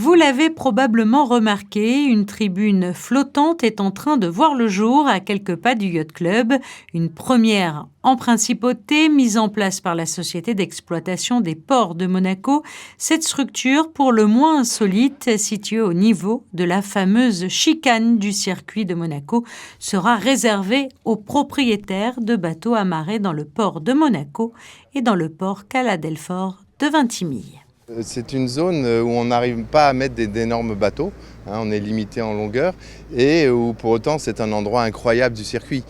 Vous l'avez probablement remarqué, une tribune flottante est en train de voir le jour à quelques pas du Yacht Club, une première en principauté mise en place par la Société d'exploitation des ports de Monaco. Cette structure, pour le moins insolite, située au niveau de la fameuse chicane du circuit de Monaco, sera réservée aux propriétaires de bateaux amarrés dans le port de Monaco et dans le port Cala Delfort de Vintimille. C'est une zone où on n'arrive pas à mettre d'énormes bateaux, on est limité en longueur, et où pour autant c'est un endroit incroyable du circuit.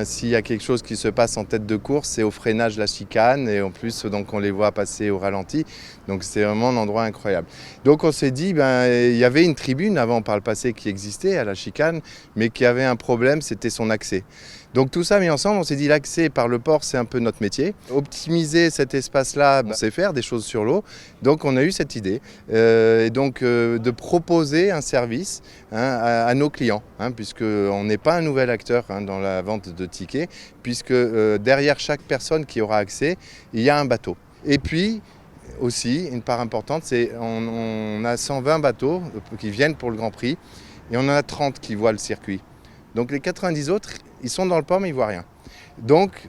S'il y a quelque chose qui se passe en tête de course, c'est au freinage de la chicane, et en plus donc on les voit passer au ralenti, donc c'est vraiment un endroit incroyable. Donc on s'est dit, il y avait une tribune avant par le passé qui existait à la chicane, mais qui avait un problème, c'était son accès. Donc tout ça mis ensemble, on s'est dit l'accès par le port, c'est un peu notre métier. Optimiser cet espace-là, on sait faire des choses sur l'eau. Donc on a eu cette idée de proposer un service à nos clients, puisqu'on n'est pas un nouvel acteur dans la vente de tickets, puisque derrière chaque personne qui aura accès, il y a un bateau. Et puis, aussi, une part importante, c'est on a 120 bateaux qui viennent pour le Grand Prix et on en a 30 qui voient le circuit. Donc les 90 autres, ils sont dans le port mais ils ne voient rien. Donc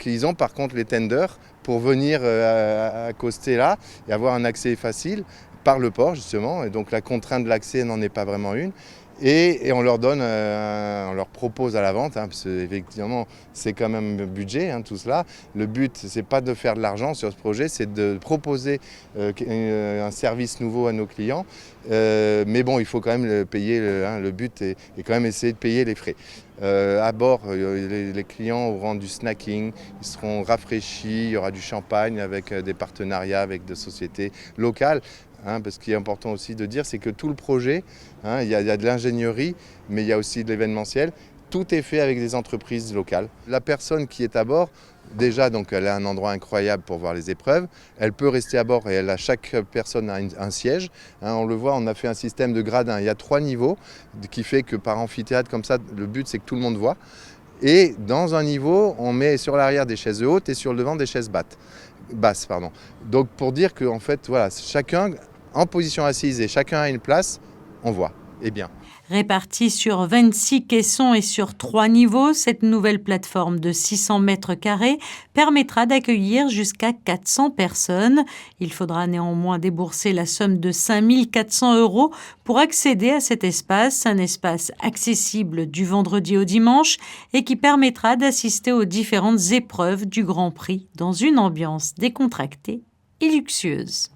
ils ont par contre les tenders pour venir accoster là et avoir un accès facile par le port justement. Et donc la contrainte de l'accès n'en est pas vraiment une. Et on leur donne, on leur propose à la vente, parce qu'effectivement c'est quand même un budget tout cela. Le but c'est pas de faire de l'argent sur ce projet, c'est de proposer un service nouveau à nos clients. Mais bon, il faut quand même le payer, le but est quand même essayer de payer les frais. À bord, les clients auront du snacking, ils seront rafraîchis, il y aura du champagne avec des partenariats avec des sociétés locales. Parce qu'il est important aussi de dire, c'est que tout le projet, il y a de l'ingénierie, mais il y a aussi de l'événementiel. Tout est fait avec des entreprises locales. La personne qui est à bord, déjà, donc, elle a un endroit incroyable pour voir les épreuves. Elle peut rester à bord et chaque personne a un siège. On le voit, on a fait un système de gradins. Il y a 3 niveaux qui fait que par amphithéâtre, comme ça, le but c'est que tout le monde voit. Et dans un niveau, on met sur l'arrière des chaises hautes et sur le devant des chaises basses. Donc pour dire que en fait, voilà, chacun en position assise et chacun a une place, on voit. Et bien. Répartie sur 26 caissons et sur 3 niveaux, cette nouvelle plateforme de 600 mètres carrés permettra d'accueillir jusqu'à 400 personnes. Il faudra néanmoins débourser la somme de 5 400 € pour accéder à cet espace, un espace accessible du vendredi au dimanche et qui permettra d'assister aux différentes épreuves du Grand Prix dans une ambiance décontractée et luxueuse.